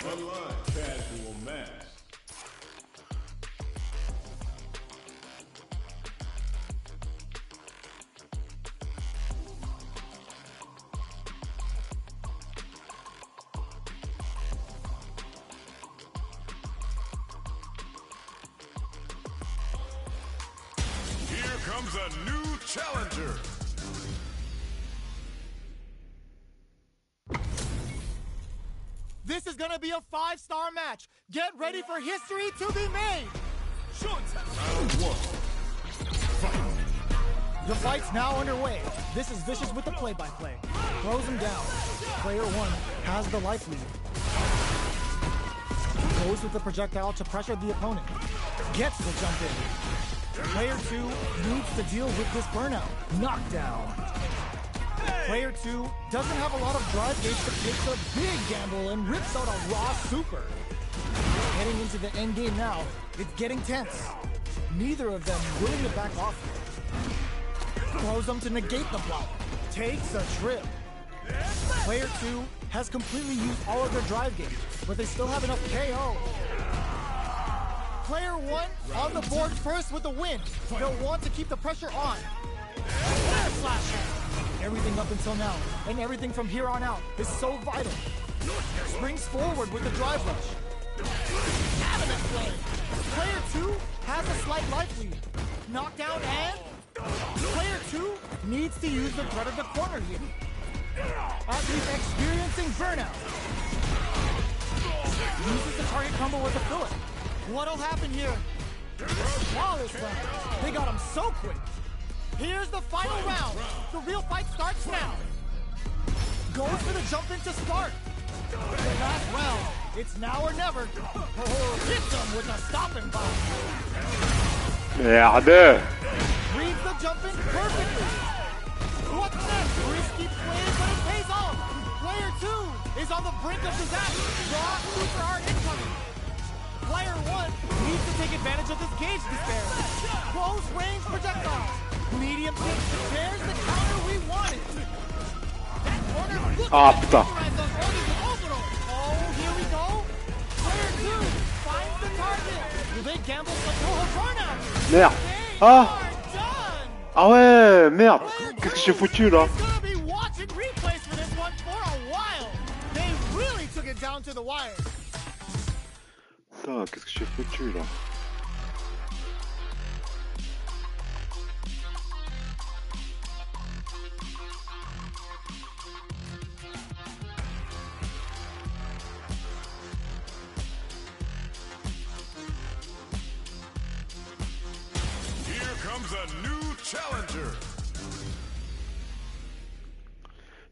Online casual match. Here comes a new challenger. This is gonna be a 5-star match. Get ready for history to be made. Round one. The fight's now underway. This is Vicious with the play-by-play. Throws him down. Player 1 has the life lead. Goes with the projectile to pressure the opponent. Gets the jump in. Player 2 needs to deal with this burnout. Knockdown. Player 2 doesn't have a lot of drive gauge, but takes a big gamble and rips out a raw super. Heading into the end game now, it's getting tense. Neither of them willing to back off. Throws them to negate the block. Takes a trip. Player 2 has completely used all of their drive gauge, but they still have enough KO. Player 1 on the board first with the win. They'll want to keep the pressure on. Slasher. Everything up until now, and everything from here on out, is so vital. Springs forward with the drive rush. Adamant play. Player 2 has a slight life lead. Knockdown and... Player 2 needs to use the threat of the corner here. As he's experiencing burnout. Uses the target combo with the Philippe. What'll happen here? Flawless round. They got him so quick. Here's the final round. The real fight starts now. Goes for the jump in to start. The last round. It's now or never. Hits him with a stopping bomb. Merde. Reads the jump in perfectly. What's next? Risky play, but it pays off. Player 2 is on the brink of disaster. Raw super hard incoming. Player 1 needs to take advantage of this gauge despair. Close range projectile. Medium kick. There's the counter we wanted. That corner looking Ah, at putain. those orders with orbital. Oh, here we go. Player 2 finds the target. Will they gamble some burnout? Merde. They Ah. are done. Ah ouais, merde. Qu'est-ce que j'ai foutu là? He's gonna be watching replays for this one for a while. They really took it down to the wire. Putain, qu'est-ce que j'ai foutu là? Here comes a new challenger.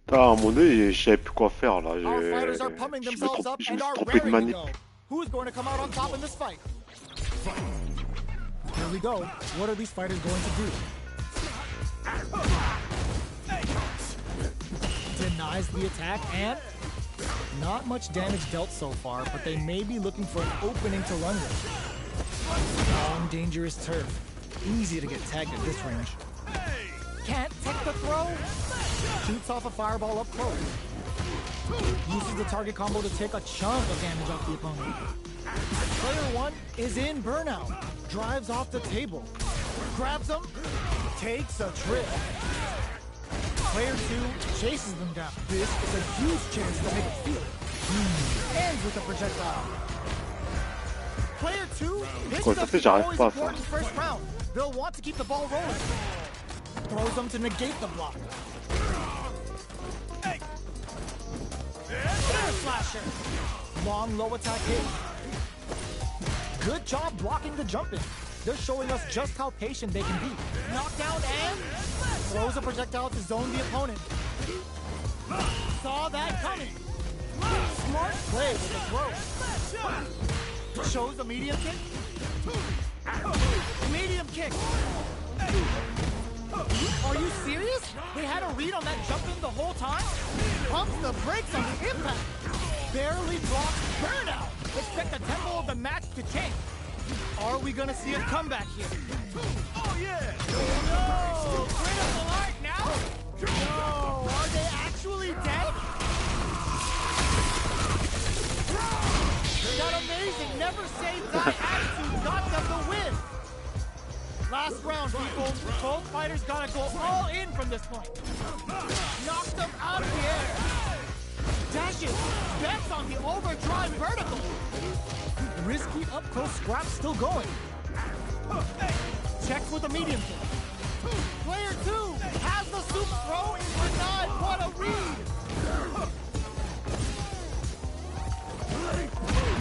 Putain, à un moment donné, je savais plus quoi faire là. Our fighters are pumping Je me themselves up suis and are trompé de raring to manip. go. Who's going to come out on top in this fight? Here we go. What are these fighters going to do? Denies the attack and not much damage dealt so far, but they may be looking for an opening to run with. Long, dangerous turf. Easy to get tagged at this range. Can't take the throw. Shoots off a fireball up close. Uses the target combo to take a chunk of damage off the opponent. Player 1 is in burnout. Drives off the table. Grabs him. Takes a trip. Player 2 chases them down. This is a huge chance to make it feel. Ends with a projectile. Player 2 hits Quoi, the ça fait, j'arrive always pas, important first round. They'll want to keep the ball rolling. Throws them to negate the block. Slasher. Long low attack hit. Good job blocking the jump in. They're showing us just how patient they can be. Knockdown and throws a projectile to zone the opponent. Saw that coming. Smart play with the throw. Shows a medium kick. Medium kick. Are you serious? They had a read on that jump in the whole time? Pumps the brakes on the impact. Barely blocks burnout. Expect the tempo of the match to change. Are we gonna see a comeback here? Oh yeah! No! Critical art now? No! Are they actually dead? That attitude got them the win. Last round, people. Both fighters gotta go all in from this point. Knock them out of the air. Dashes, bets on the overdrive vertical. Risky up close scrap still going. Checks with a medium kick. Player 2 has the soup throw is denied. What a read!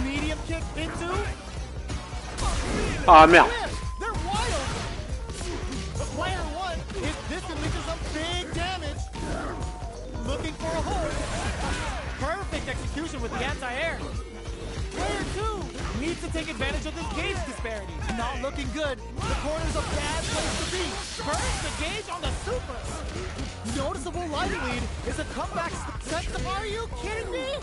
Medium kick into. Ah merde. They're wild. Player 1 is distantly to some big damage. Looking for a hold. Perfect execution with the anti-air. Player 2 needs to take advantage of this gauge disparity. Not looking good. The corner's a bad place to be. Burns the gauge on the super. Noticeable lighting lead is a comeback set. Are you kidding me?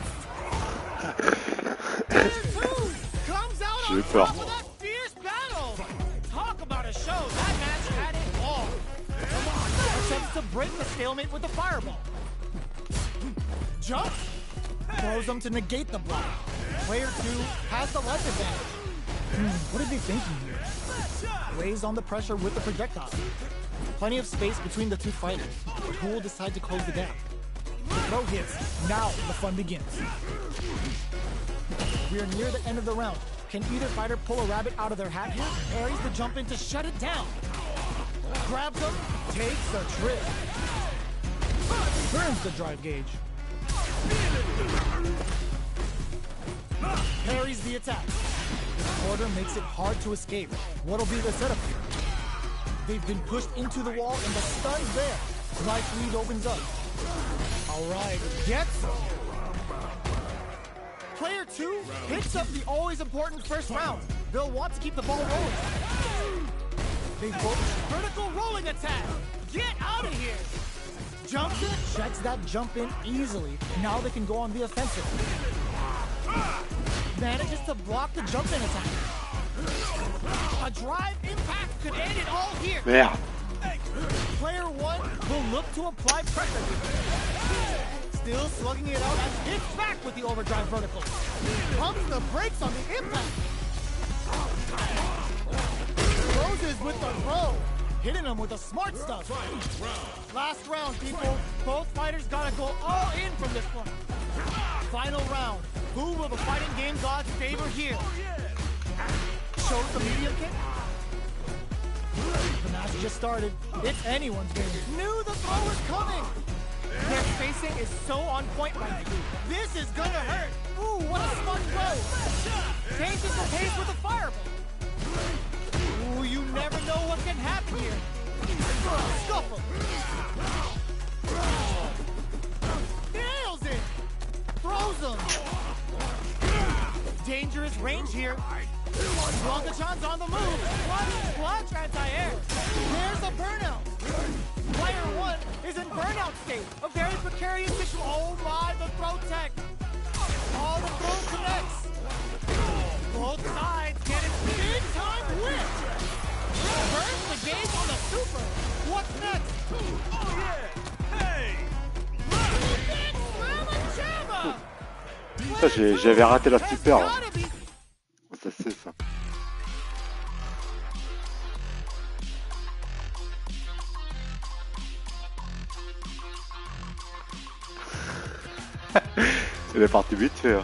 Player 2 comes out on top of that fierce battle. Talk about a show. That match had it all. Attempts to break the stalemate with the fireball. Jump. Throws them to negate the block. Player 2 has the life advantage. What are they thinking here? Lays on the pressure with the projectile. Plenty of space between the two fighters. Who will decide to close the gap? The throw hits. Now the fun begins. We are near the end of the round. Can either fighter pull a rabbit out of their hat here? Parries the jump in to shut it down. Grabs them. Takes a trip. Burns the drive gauge. Parries the attack. This quarter makes it hard to escape. What'll be the setup here? They've been pushed into the wall and the stun's there. Life lead opens up. Alright, gets him. Player 2 picks up the always important first round. They'll want to keep the ball rolling. They both vertical rolling attack. Get out of here. Jumps in, checks that jump in easily. Now they can go on the offensive. Manages to block the jump in attack. A drive impact could end it all here. Merde. Player 1 will look to apply pressure. Still slugging it out and hits back with the overdrive vertical. Pumps the brakes on the impact. Closes with the throw. Hitting him with the smart stuff. Last round, people. Both fighters gotta go all in from this point. Final round. Who will the fighting game gods favor here? Shows the medium kick. The match just started. It's anyone's game. Knew the throw was coming. Their spacing is so on point right now. This is gonna hurt. Ooh, what a smart throw. Changes the pace with a fireball. Ooh, you never know what can happen here. Scuffle. Nails it. Throws him. Dangerous range here. Blancachan's on the move. Clutch anti-air. There's a burnout. Player 1 is in burnout state. A very precarious situation. Oh my, the throw tech. All the throw connects. Both sides get it big time whip. Burns the gauge on the super. What's next? Oh yeah. Hey. Ça, j'avais raté la super. Là. Ça c'est ça. Il est parti vite fait. Hein.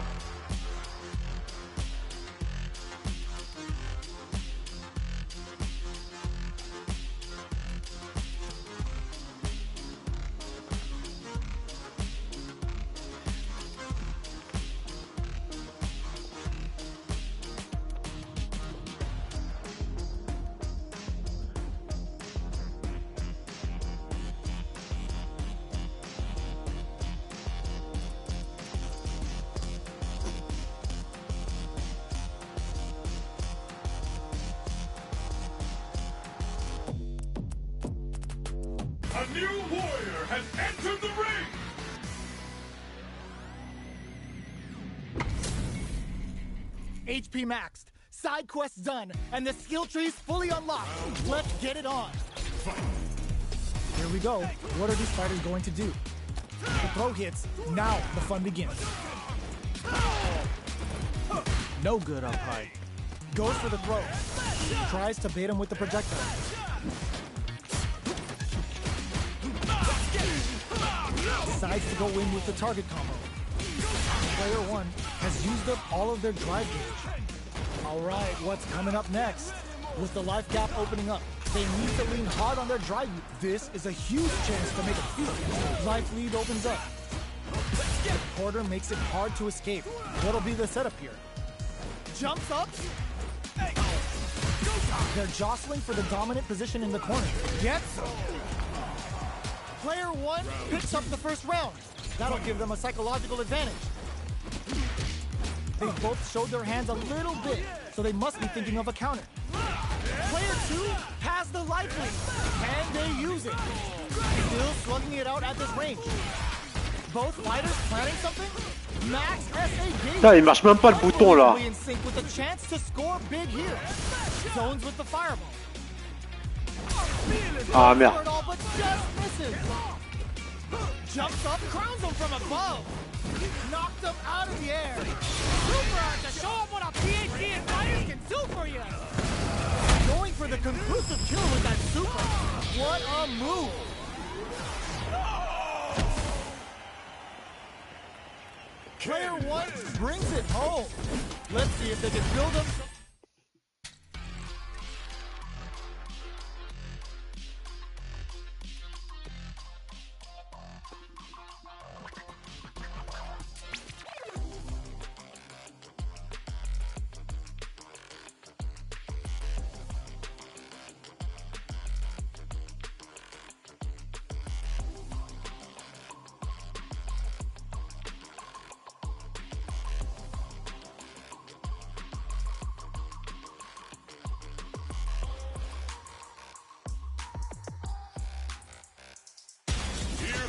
A new warrior has entered the ring! HP maxed, side quests done, and the skill tree's fully unlocked. Let's get it on. Here we go. What are these fighters going to do? The throw hits. Now the fun begins. No good up high. Goes for the throw. Tries to bait him with the projectile. Decides to go in with the target combo. Player 1 has used up all of their drive gauge. Alright, what's coming up next? With the life gap opening up, they need to lean hard on their drive. This is a huge chance to make a few. Life lead opens up. The quarter makes it hard to escape. What'll be the setup here? Jumps up. They're jostling for the dominant position in the corner. Gets him. Player 1 picks up the first round. That'll give them a psychological advantage. They both showed their hands a little bit, so they must be thinking of a counter. Player 2 has the life lead. Can they use it? Still slugging it out at this range. Both fighters planning something? Max SA gauge. Putain, il marche même pas le bouton là. In sync with a chance to score big here. Zones with the fireball. Ah merde. But just misses. Jumps up, crowns him from above. Knocked him out of the air. Super art to show him what a PhD in fighters can do for you. Going for the conclusive kill with that super. What a move. Player 1 brings it home. Let's see if they can build him.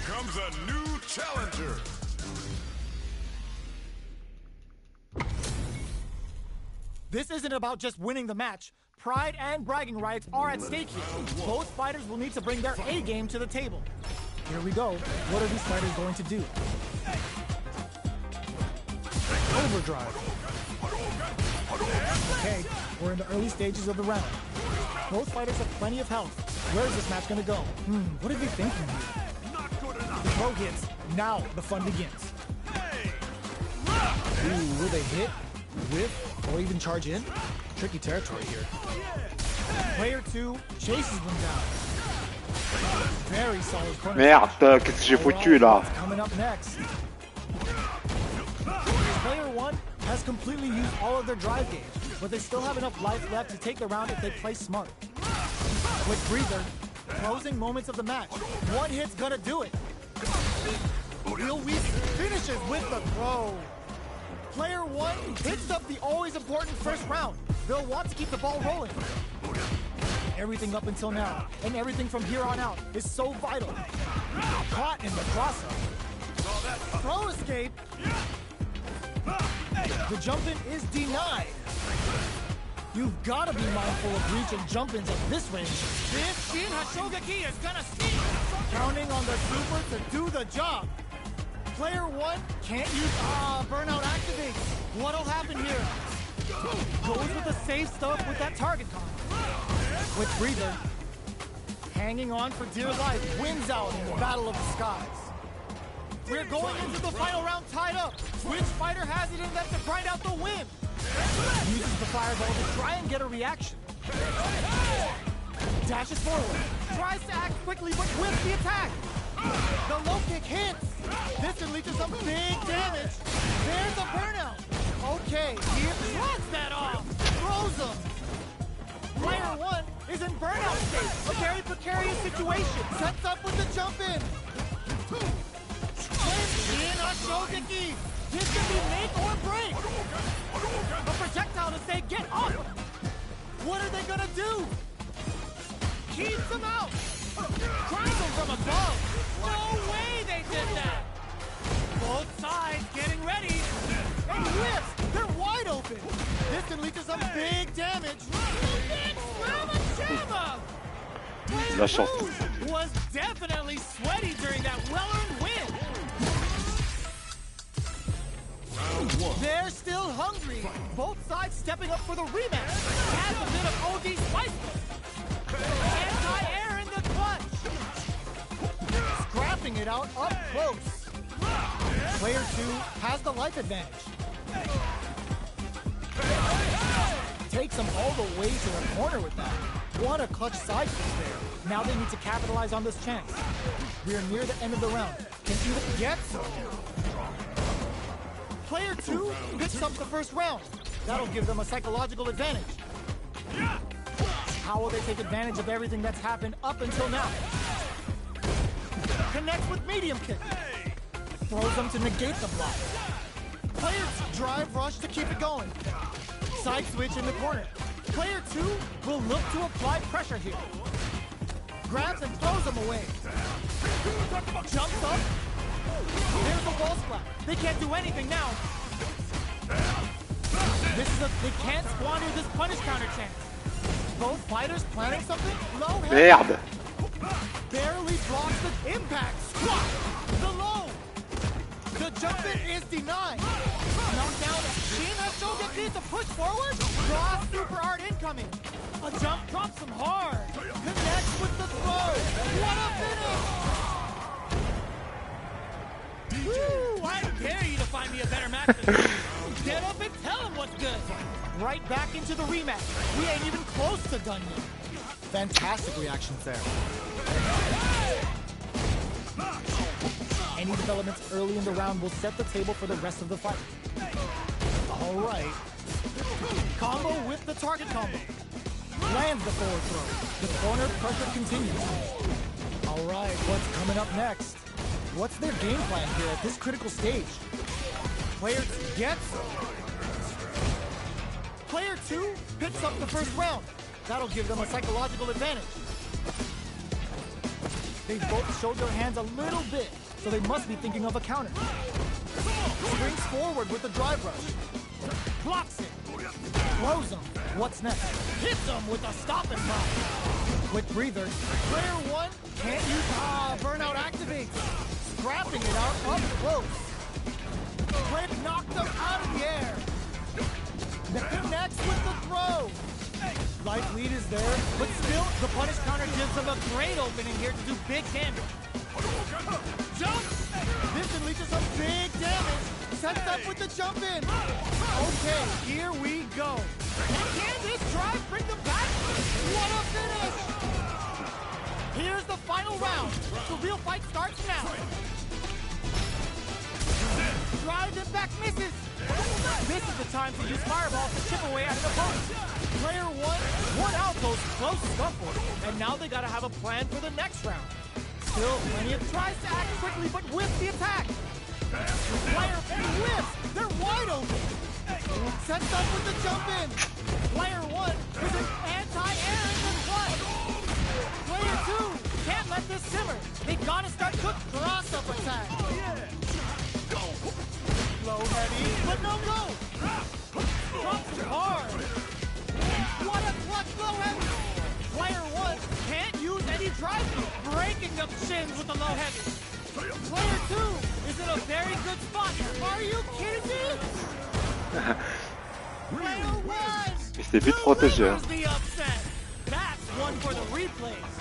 Comes a new challenger. This isn't about just winning the match. Pride and bragging rights are at stake here. Both fighters will need to bring their A game to the table. Here we go. What are these fighters going to do? Overdrive. Okay, we're in the early stages of the round. Both fighters have plenty of health. Where is this match going to go? What are they thinking here? The throw hits. Now the fun begins. Ooh, will they hit, whiff, or even charge in? Tricky territory here. Player 2 chases them down. Very solid corner. Merde, qu'est-ce que j'ai foutu là? Coming up next. Player 1 has completely used all of their drive gauge, but they still have enough life left to take the round if they play smart. Quick breather. Closing moments of the match. One hit's gonna do it. Real weak finishes with the throw. Player 1 hits up the always important first round. They'll want to keep the ball rolling. Everything up until now, and everything from here on out, is so vital. Caught in the crossover. Throw escape. The jump-in is denied. You've got to be mindful of reach and jump-ins at this range. This Shin Hashogeki is gonna sneak. Counting on the super to do the job. Player 1 can't use burnout activates. What'll happen here? Goes with the safe stuff with that target combo. Quick breather. Hanging on for dear life. Wins out in the battle of the skies. We're going into the final round tied up. Which fighter has it in them to grind out the win? Uses the fireball to try and get a reaction. Dashes forward. Tries to act quickly but whiffs the attack. The low kick hits. This can lead to some big damage. There's a burnout. Okay, he shrugs that off. Throws him. Player 1 is in burnout state. A very precarious situation. Sets up with the jump in. In a Shogeki. This can be make or break. A projectile to say, get up. What are they gonna do? Keeps them out. Cries them from above. No way they did that. Both sides getting ready. And whiffs. They're wide open. This can lead to some big damage. Big slamma-jamma. Player 2 was definitely sweaty during that well-earned win. They're still hungry. Both sides stepping up for the rematch. Has a bit of OD spice. Anti-air in the clutch. Scrapping it out up close. Player 2 has the life advantage. Takes him all the way to the corner with that. What a clutch side kick there. Now they need to capitalize on this chance. We're near the end of the round. Can either get some. Player 2 picks up the first round. That'll give them a psychological advantage. How will they take advantage of everything that's happened up until now? Connects with medium kick. Throws them to negate the block. Players drive rush to keep it going. Side switch in the corner. Player 2 will look to apply pressure here. Grabs and throws them away. Jumps up. There's the wall splat. They can't do anything now. They can't squander this punish counter chance. Both fighters planning something? Low head. Merde. Barely blocks the impact. Squat. The low. The jump in is denied. Knockdown. Shin has jacq to push forward. Raw super art incoming. A jump drops him hard. Connects with the throw. What a finish. Woo! I dare you to find me a better match than this. Get up and tell him what's good. Right back into the rematch. We ain't even close to done yet. Fantastic reactions there. Any developments early in the round will set the table for the rest of the fight. All right. Combo with the target combo. Lands the forward throw. The corner pressure continues. All right, what's coming up next? What's their game plan here at this critical stage? Player gets. Player 2 picks up the first round. That'll give them a psychological advantage. They both showed their hands a little bit, so they must be thinking of a counter. Springs forward with the drive rush. Blocks it. Throws him. What's next? Hits him with a stop and pop. Quick breather. Player 1 can't use burnout activates. Scrapping it out up close. Player knocked them out of the air. Connects with the throw. Life lead is there, but still the punish counter gives them a great opening here to do big damage. Jump! This unleashes some big damage. Sets up with the jump in. Okay, here we go. And can this drive bring them back? What a finish! Here's the final round. The real fight starts now. Drive impact misses. This is the time to use fireballs to chip away at an opponent. Player 1 out goes close scuffle, and now they gotta have a plan for the next round. Still plenty of tries to act quickly, but whiffs the attack. Player 3 whiffs. They're wide open. Sets up with the jump in. Player 1 is an anti-air in the clutch. Player 2 can't let this simmer. They gotta start cooking cross-up attack. Low heavy, but no go. Drops him hard. What a clutch low heavy. Player 1 can't use any drive, breaking up shins with the low heavy. Player 2 is in a very good spot. Are you kidding me? Player 1 C'était vite protégé. delivers the upset. That's one for the replays.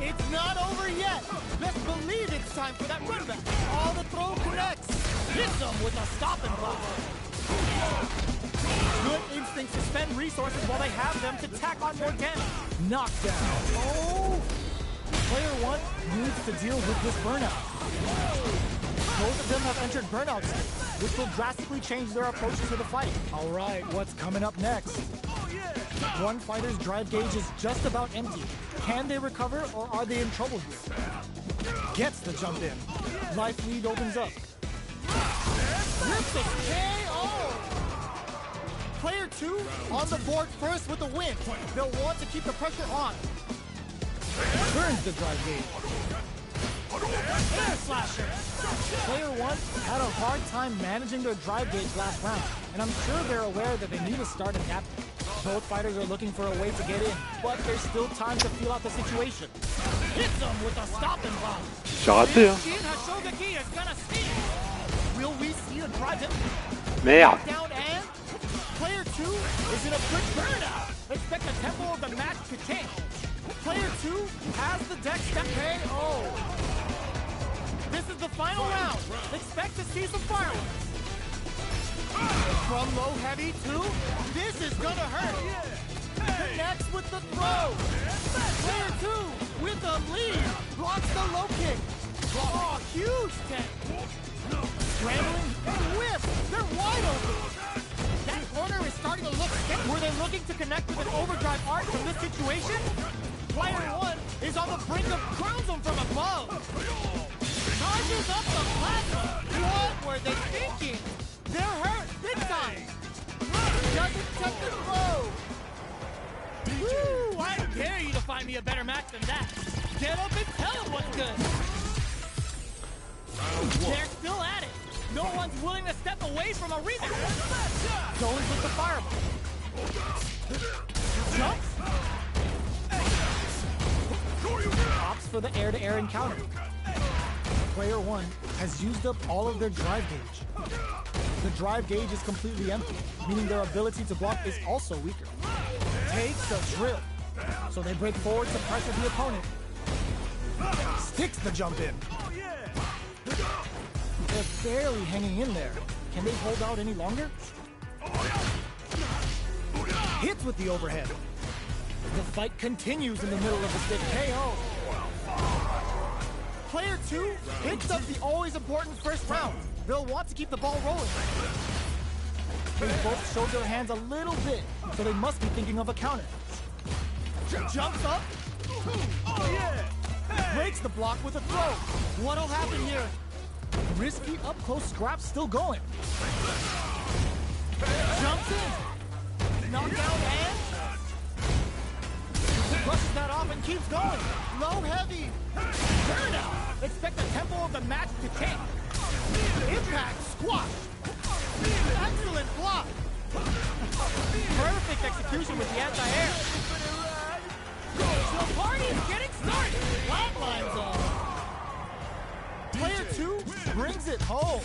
It's not over yet. Best believe it's time for that run back. All the throw connects. Hits them with a stop and block. Good instincts to spend resources while they have them to tack on more damage. Knockdown. Oh! Player 1 needs to deal with this burnout. Both of them have entered burnout states, which will drastically change their approach to the fight. All right, what's coming up next? One fighter's drive gauge is just about empty. Can they recover, or are they in trouble here? Gets the jump in. Life lead opens up. Rips the KO! Player 2 on the board first with the win. They'll want to keep the pressure on. Turns the drive gauge. Air slasher! Player 1 had a hard time managing their drive gauge last round, and I'm sure they're aware that they need to start adapting. Both fighters are looking for a way to get in, but there's still time to feel out the situation. Hits them with a stop and block. J'ai raté, hein. Will we see a drive him? Merde. Down and player 2 is in a quick burnout. Expect the tempo of the match to change. Player 2 has the deck step KO. This is the final round. Expect to see some fireworks. From low heavy to this is gonna hurt. Connects with the throw. Player 2 with the lead. Blocks the low kick. Oh, huge tech. Scrambling and whip. They're wide open. That corner is starting to look thick. Were they looking to connect with an overdrive arc from this situation? Player 1 is on the brink of crowns him from above. Charges up the platform. What were they thinking? They're hurt big time. Doesn't check the throw. Woo, I dare you to find me a better match than that. Get up and tell him what's good. They're still at it. No one's willing to step away from a rematch. Goes with the fireball. Jumps. Opts for the air-to-air encounter. Player 1 has used up all of their drive gauge. The drive gauge is completely empty, meaning their ability to block is also weaker. Takes a drill, so they break forward to pressure the opponent. Sticks the jump in. They're barely hanging in there. Can they hold out any longer? Hits with the overhead. The fight continues in the middle of the stick KO. Player 2 picks up the always important first round. They'll want to keep the ball rolling. They both showed their hands a little bit, so they must be thinking of a counter. Jumps up. Breaks the block with a throw. What'll happen here? Risky up-close scrap still going. Jumps in. Knockdown and brushes that off and keeps going. Low heavy. Burnout. Expect the tempo of the match to change. Impact squash. Excellent block. Perfect execution with the anti-air. The party is getting started. Flatlines on. Player 2 brings it home.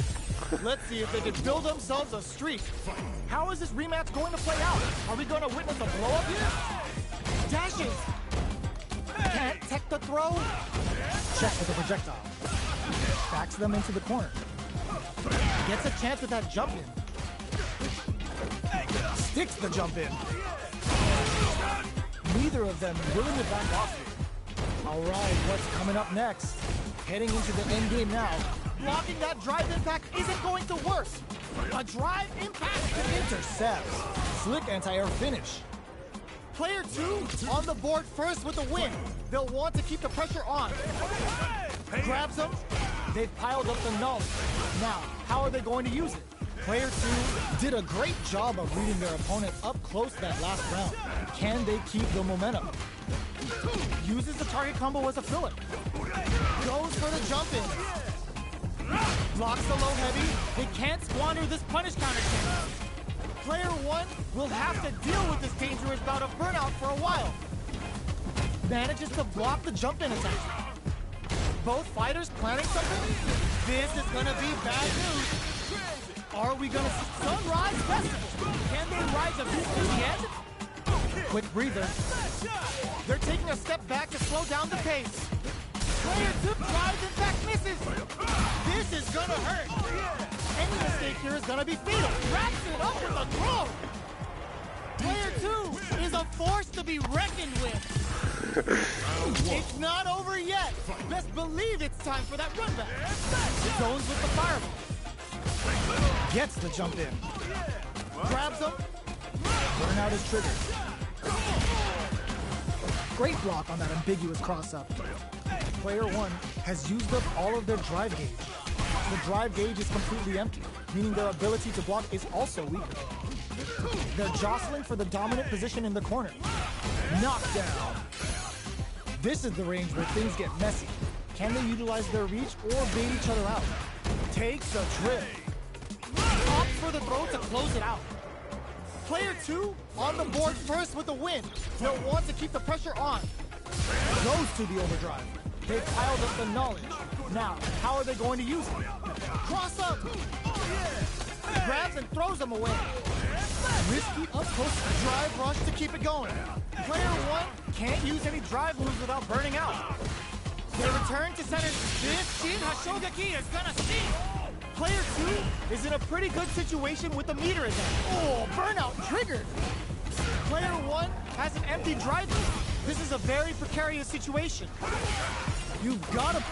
Let's see if they can build themselves a streak. How is this rematch going to play out? Are we going to witness a blow-up here? Dashes. Can't tech the throw. Check with the projectile. Backs them into the corner. Gets a chance with that jump in. Sticks the jump in. Neither of them willing to back off here. All right, what's coming up next? Heading into the end game now. Blocking that drive impact isn't going to work. A drive impact intercepts. Slick anti-air finish. Player 2 on the board first with the win. They'll want to keep the pressure on. Grabs them. They've piled up the knowledge. Now, how are they going to use it? Player 2 did a great job of reading their opponent up close that last round. Can they keep the momentum? Uses the target combo as a filler. Goes for the jump in. Blocks the low heavy. They can't squander this punish counter chance. Player 1 will have to deal with this dangerous bout of burnout for a while. Manages to block the jump in attack. Both fighters planning something? This is gonna be bad news. Are we gonna see Sunrise Festival? Can they rise a beast to the end? Quick breather. They're taking a step back to slow down the pace. Player 2 drives and back misses. This is gonna hurt. Any mistake here is gonna be fatal. Wraps it up with a throw. Player 2 is a force to be reckoned with. It's not over yet. Best believe it's time for that run back. Zones with the fireball. Gets the jump in. Grabs him. Burnout is triggered. Great block on that ambiguous cross-up. Player 1 has used up all of their drive gauge. The drive gauge is completely empty, meaning their ability to block is also weaker. They're jostling for the dominant position in the corner. Knockdown. This is the range where things get messy. Can they utilize their reach or bait each other out? Takes a trip. Opts for the throw to close it out. Player 2 on the board first with the win. They'll want to keep the pressure on. Goes to the overdrive. They piled up the knowledge. Now, how are they going to use it? Cross up! Grabs and throws them away. Risky up-close drive rush to keep it going. Player 1 can't use any drive moves without burning out. They return to center. This Shin Hashogaki is gonna sting! Player 2 is in a pretty good situation with the meter event. Oh, burnout triggered! Player 1 has an empty drive move. This is a very precarious situation. You've got a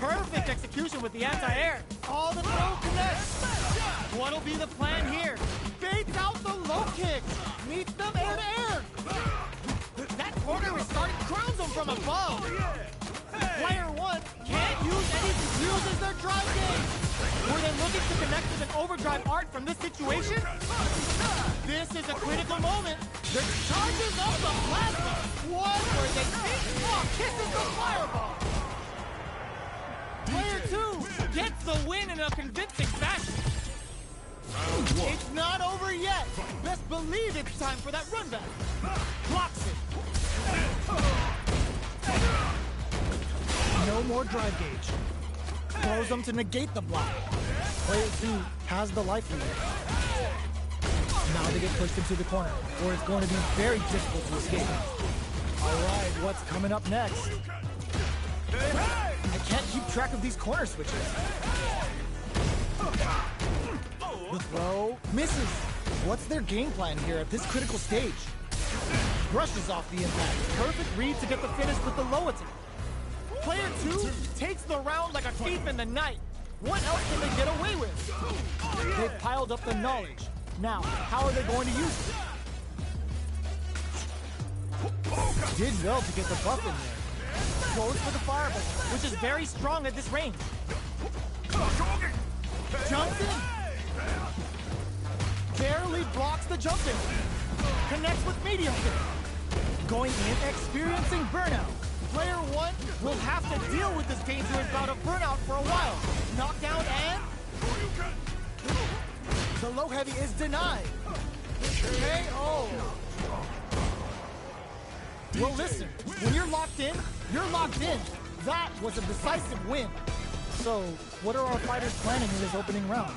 perfect execution with the anti-air. All the throw connects. What'll be the plan here? Baits out the low kick. Meets them air to air. That corner is starting crowns them from above. Player 1 can't use any uses their drive game. Were they looking to connect with an overdrive art from this situation? This is a critical moment. The charges of the plasma. What were they thinking? Oh, kisses the fireball. Player 2 gets the win in a convincing fashion. It's not over yet. Best believe it's time for that run back. Blocks it. No more drive gauge. Throws them to negate the block. Player 2 has the life lead. Now they get pushed into the corner, where it's going to be very difficult to escape. Alright, what's coming up next? I can't keep track of these corner switches. The throw misses. What's their game plan here at this critical stage? Brushes off the impact. Perfect read to get the finish with the low attack. Player 2 takes the round like a thief in the night. What else can they get away with? They've piled up the knowledge. Now, how are they going to use it? Did well to get the buff in there. Goes for the fireball, which is very strong at this range. Jumps in. Barely blocks the jump in. Connects with medium kick. Going in, experiencing burnout. Player 1 will have to deal with this dangerous bout of burnout for a while. Knockdown and... the low heavy is denied. KO. Well, listen, when you're locked in, you're locked in. That was a decisive win. So, what are our fighters planning in this opening round?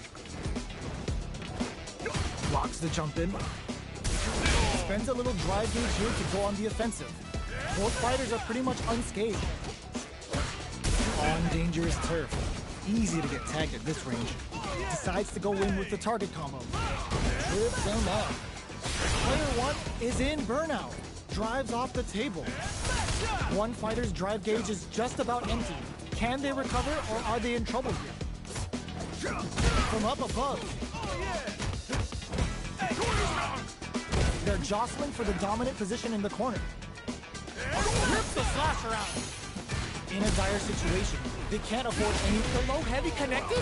Blocks the jump in. Spends a little drive gauge here to go on the offensive. Both fighters are pretty much unscathed. On dangerous turf. Easy to get tagged at this range. Decides to go in with the target combo. Trips them up. Player 1 is in burnout. Drives off the table. One fighter's drive gauge is just about empty. Can they recover or are they in trouble here? From up above. They're jostling for the dominant position in the corner. Rips the slash around. In a dire situation, they can't afford any. The low heavy connected?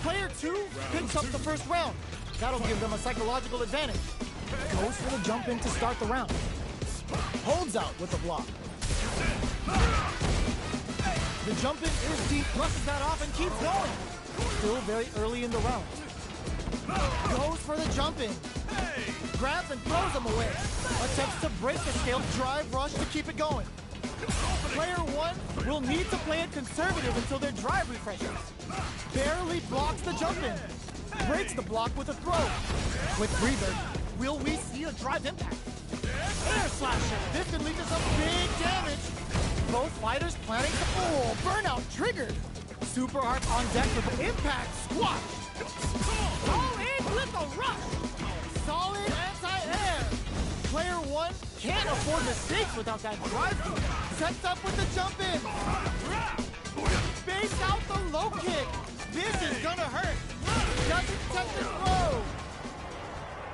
Player 2 picks up the first round. That'll give them a psychological advantage. Goes for the jump in to start the round. Holds out with the block. The jump in is deep, brushes that off and keeps going. Still very early in the round. Goes for the jump in. Grabs and throws them away. Attempts to break the scale, drive rush to keep it going. Player 1 will need to play it conservative until their drive refreshes. Barely blocks the jump in. Breaks the block with a throw. Quick breather. Will we see a drive impact? Air slasher. This could lead to some big damage. Both fighters planning to... oh, burnout triggered. Super Harp on deck with the impact squash. All in with a rush. Solid anti-air. Player 1 can't afford mistakes without that drive. Sets up with the jump in. Base out the low kick. This is gonna hurt. Doesn't check the throw.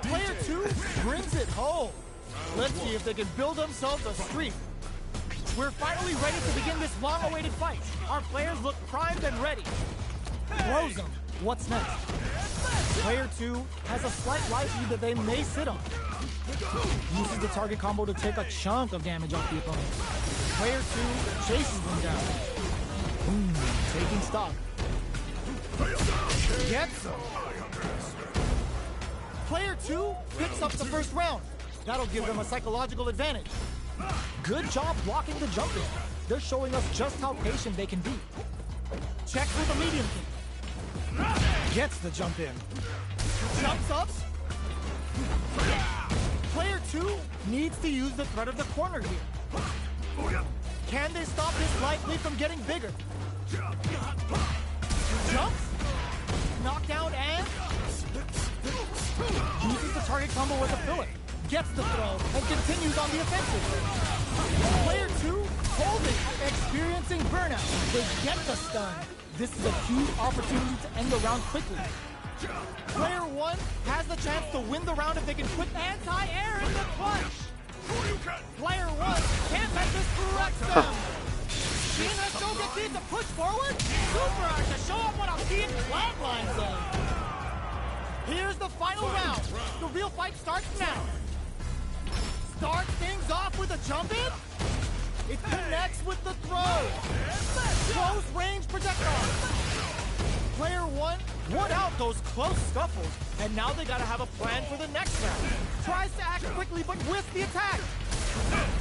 Player 2 brings it home. Let's see if they can build themselves a streak. We're finally ready to begin this long-awaited fight. Our players look primed and ready. Throws them. What's next? Player 2 has a slight life lead that they may sit on. Uses the target combo to take a chunk of damage off the opponent. Player 2 chases them down. Taking stock. Gets them. Player 2 picks up the first round. That'll give them a psychological advantage. Good job blocking the jump in. They're showing us just how patient they can be. Checks with a medium kick. Gets the jump in. Jumps up. Player 2 needs to use the threat of the corner here. Can they stop this light lead from getting bigger? Jumps. Knockdown and uses the target combo with a Philippe. Gets the throw and continues on the offensive. Player 2 holding, experiencing burnout. They get the stun. This is a huge opportunity to end the round quickly. Player 1 has the chance to win the round if they can put anti-air in the clutch. Player 1 can't let this correct them. Seeing that jacq to push forward, super hard to show up what I'm seeing flatlines them. Here's the final round. The real fight starts now. Starts things off with a jump in. It connects with the throw. Close range projectile. Player 1 won out those close scuffles, and now they gotta have a plan for the next round. Tries to act quickly, but whiffs the attack.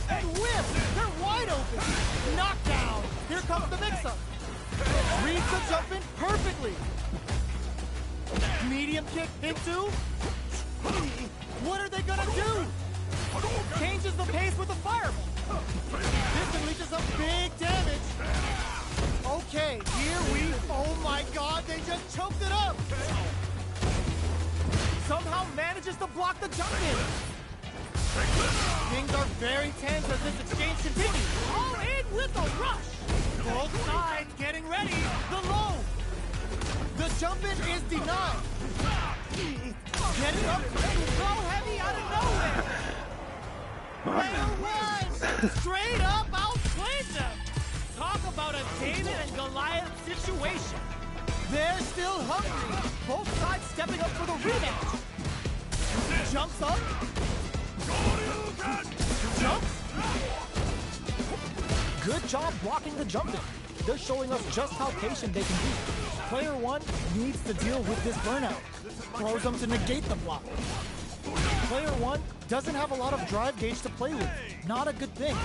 And whiff! They're wide open. Knockdown. Here comes the mix-up. Reads the jump in perfectly. Medium kick into. What are they gonna do? Changes the pace with a fireball. This unleashes some big damage. Okay, here we... Oh my god, they just choked it up! Somehow manages to block the jump in. Things are very tense as this exchange continues. All in with a rush. Both sides getting ready. The low. The jump in is denied. Getting up so heavy out of nowhere. Player 1 straight up outplayed them. Talk about a David and Goliath situation. They're still hungry. Both sides stepping up for the rematch. Jumps up. Jumps. Good job blocking the jump in. They're showing us just how patient they can be. Player 1 needs to deal with this burnout. Throws them to negate the block. Player 1 doesn't have a lot of drive gauge to play with. Not a good thing.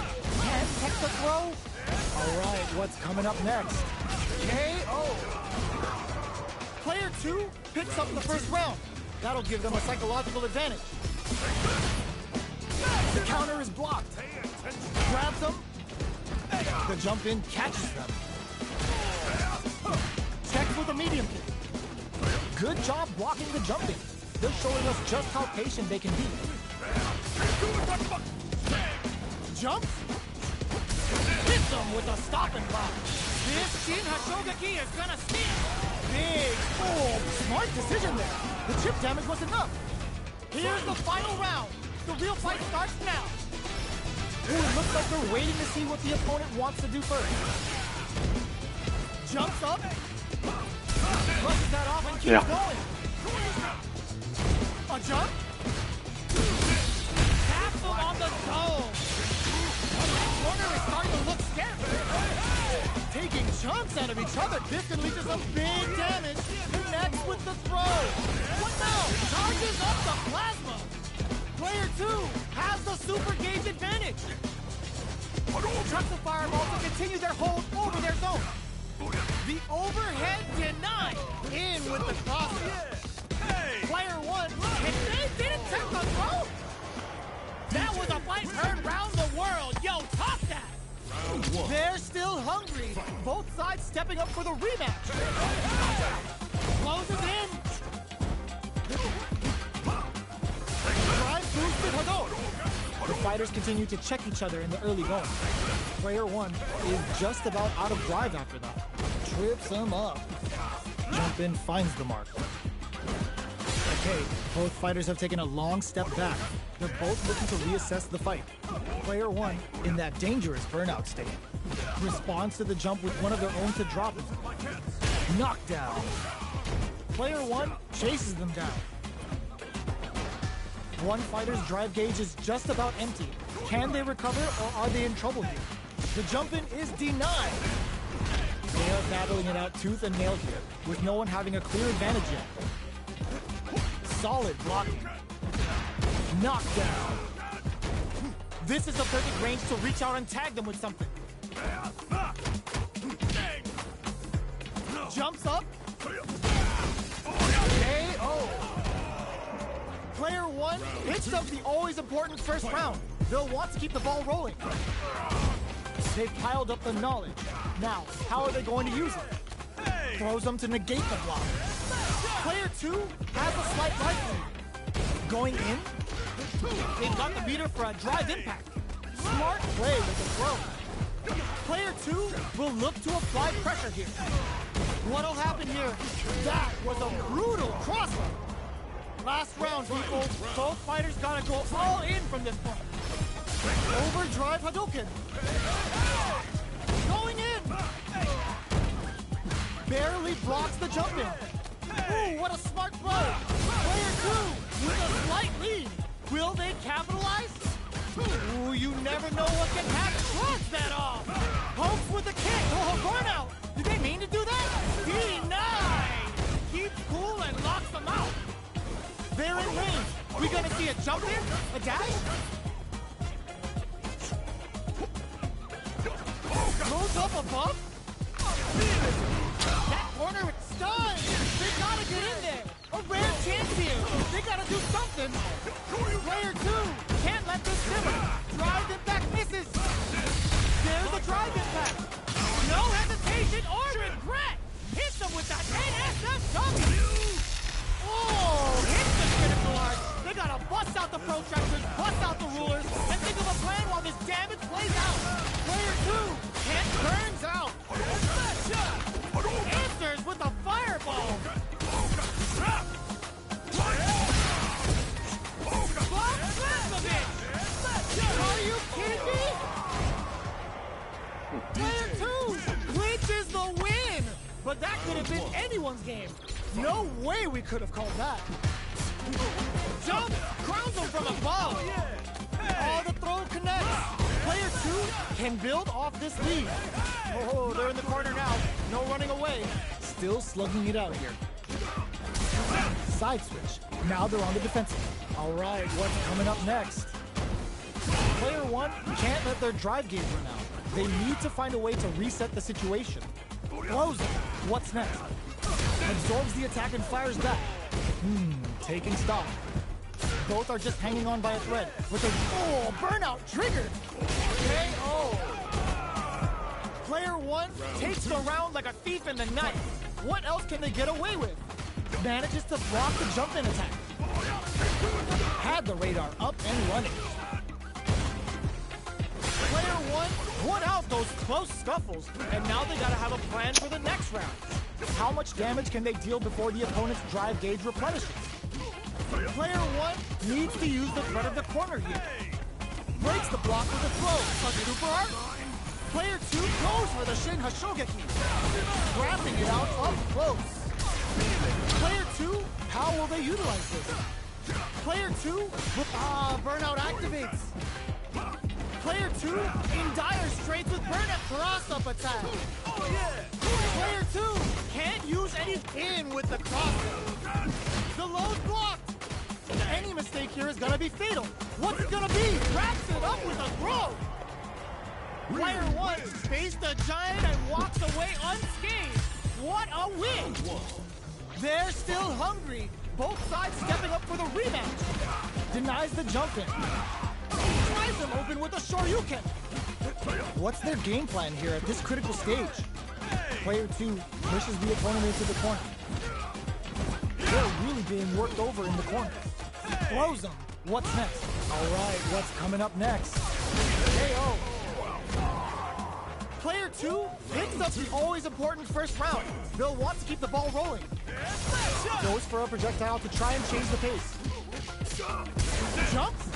Can't tech the throw. Alright, what's coming up next? KO! Player 2 picks up the first round. That'll give them a psychological advantage. The counter is blocked. Grabs them. The jump in catches them. Checks with a medium kick. Good job blocking the jump in. They're showing us just how patient they can be. Jumps. Hits them with a stop and block. This Shin Hashogaki is gonna steal. Big, smart decision there. The chip damage was enough. Here's the final round. The real fight starts now. Ooh, it looks like they're waiting to see what the opponent wants to do first. Jumps up. Brushes that off and keeps going. A jump. Taps him on the toe. Corner is starting to look scary. Taking chunks out of each other. This can lead to some big damage. Connects with the throw. What now? Charges up the plasma. Player 2 has the super gauge advantage. Chucks the fireball to continue their hold over their zone. The overhead denied. In with the cross. Player 1, and they didn't take the throw. That was a fight heard round the world. Yo, top that. They're still hungry. Both sides stepping up for the rematch. Closes in. Drive boosted Hadouken. The fighters continue to check each other in the early going. Player 1 is just about out of drive after that. Trips him up. Jump in finds the mark. Okay, both fighters have taken a long step back. They're both looking to reassess the fight. Player 1, in that dangerous burnout state, responds to the jump with one of their own to drop him. Knockdown. Player 1 chases them down. One fighter's drive gauge is just about empty. Can they recover or are they in trouble here? The jump-in is denied. They are battling it out tooth and nail here, with no one having a clear advantage yet. Solid blocking. Knockdown. This is the perfect range to reach out and tag them with something. Jumps up. KO. Player 1 picks up the always important first round. They'll want to keep the ball rolling. They've piled up the knowledge. Now, how are they going to use it? Throws them to negate the block. Player 2 has a slight right lead. Going in, they've got the beater for a drive impact. Smart play with the throw. Player 2 will look to apply pressure here. What'll happen here? That was a brutal crossover. Last round, people. Both fighters gotta go all in from this point. Overdrive Hadouken. Going in. Barely blocks the jump in. Ooh, what a smart throw. Player 2 with a slight lead. Will they capitalize? Ooh, you never know what can happen. Cross that off. Pokes with a kick. Oh, burnout. Did they mean to do that? Denied. Keeps cool and locks them out. They're in range. We gonna see a jump in? A dash? Goes up above? That corner is stunned. They gotta get in there. A rare chance here. They gotta do something. Player 2 can't let this simmer. Drive impact misses. There's a drive impact. No hesitation or regret. Hit them with that NSFW. Oh, hits the critical arc. They gotta bust out the protractors, bust out the rulers, and think of a plan while this damage plays out. Player 2 can't turns out. Answers with a fireball. Are you kidding me? Player 2 clinches the win. But that could have been anyone's game. No way we could have called that. Jump! Crowns him from above. Oh, the throw connects. Player 2 can build off this lead. Oh, they're in the corner now. No running away. Still slugging it out here. Side switch. Now they're on the defensive. All right, what's coming up next? Player 1 can't let their drive gauge run out. They need to find a way to reset the situation. Throws it. What's next? Absorbs the attack and fires back. Taking stock. Both are just hanging on by a thread. With a burnout triggered. KO. Player 1 takes the round like a thief in the night. What else can they get away with? Manages to block the jump-in attack. Had the radar up and running. Player 1 won out those close scuffles, and now they gotta have a plan for the next round. How much damage can they deal before the opponent's drive gauge replenishes? Player 1 needs to use the threat of the corner here. Breaks the block with a throw. A super art. Player 2 goes for the Shin Hashogeki. Grabbing it out up close. Player 2, how will they utilize this? Player 2 with burnout activates. Player 2 in dire straits with burnout cross-up attack. Player 2 can't use any pin with the cross-up. The low's blocked. Any mistake here is gonna be fatal. What's it gonna be? Wraps it up with a throw. Player 1 faced a giant and walks away unscathed. What a win! They're still hungry. Both sides stepping up for the rematch. Denies the jump in. Tries them open with a Shoryuken. What's their game plan here at this critical stage? Player 2 pushes the opponent into the corner. They're really being worked over in the corner. Throws them. What's next? All right, what's coming up next? KO. Player 2 picks up the always important first round. They'll want to keep the ball rolling. Goes for a projectile to try and change the pace. Jumps.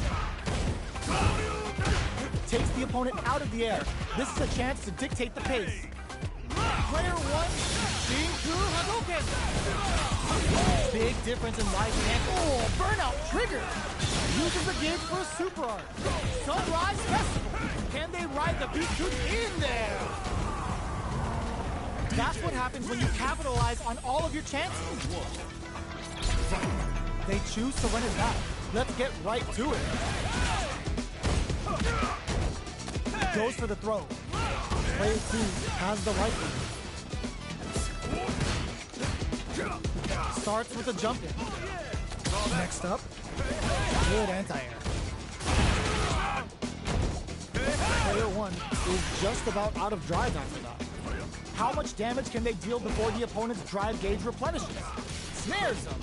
Takes the opponent out of the air. This is a chance to dictate the pace. Player 1, Shinku Hadouken. Big difference in life and burnout triggered. Uses the gauge for a super art. Sunrise Festival. Can they ride the beat in there? That's what happens when you capitalize on all of your chances. They choose to run it back. Let's get right to it. Goes for the throw. Player 2 has the rifle. Starts with a jump in. Next up, good anti-air. Player 1 is just about out of drive after that. How much damage can they deal before the opponent's drive gauge replenishes? Snares them.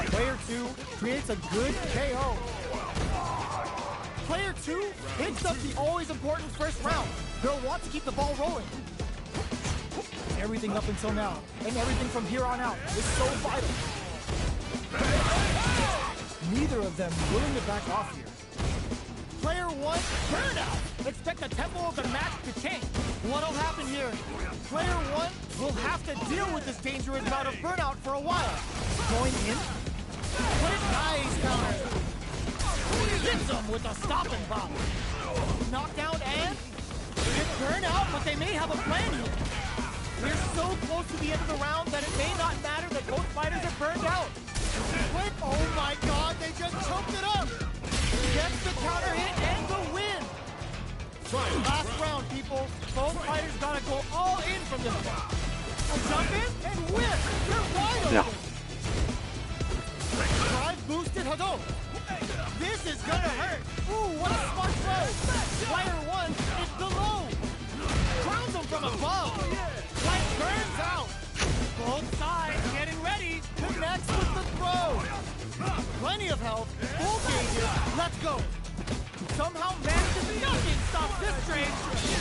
Player 2 creates a good KO. Player 2 picks up the always important first round. They'll want to keep the ball rolling. Everything up until now, and everything from here on out, is so vital. Neither of them willing to back off here. Player 1, burnout! Expect the tempo of the match to change. What'll happen here? Player 1 will have to deal with this dangerous bout of burnout for a while. Going in? Put it nice counter. Hits him with a stopping bomb. Knockdown and it's burnout, but they may have a plan here. We're so close to the end of the round that it may not matter that both fighters are burned out. Quick, oh my god, they just choked it up! Gets the counter hit and the win! Last round, people. Both fighters gotta go all in from this one. A jump in and whip! They're wide open! Drive boosted Hadouken. This is gonna hurt! Ooh, what a smart throw! Player 1 is below! Crowns him from above! Light burns out! Both sides getting ready! Connects with the throw! Plenty of health, full gauges, let's go! Somehow manages nothing stops this train!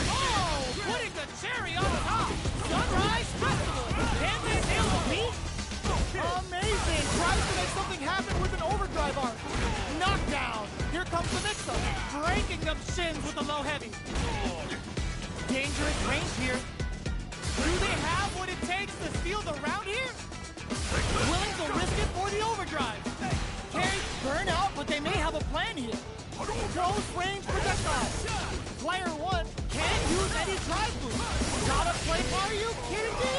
Oh! Putting the cherry on top! Sunrise Festival! Can they nail the beat? Amazing! Tries to make something happen with an overdrive arc! Knockdown! Here comes the mix-up! Breaking them shins with the low heavy! Dangerous range here! Do they have what it takes to steal the round here? Willing to risk it for the overdrive. Carries burnout, but they may have a plan here. Close range projectile. Player 1 can't use any drive boost. Gotta play, are you kidding me?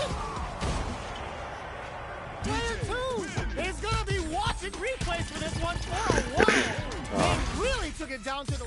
Player 2 is gonna be watching replays for this one for a while. They really took it down to the...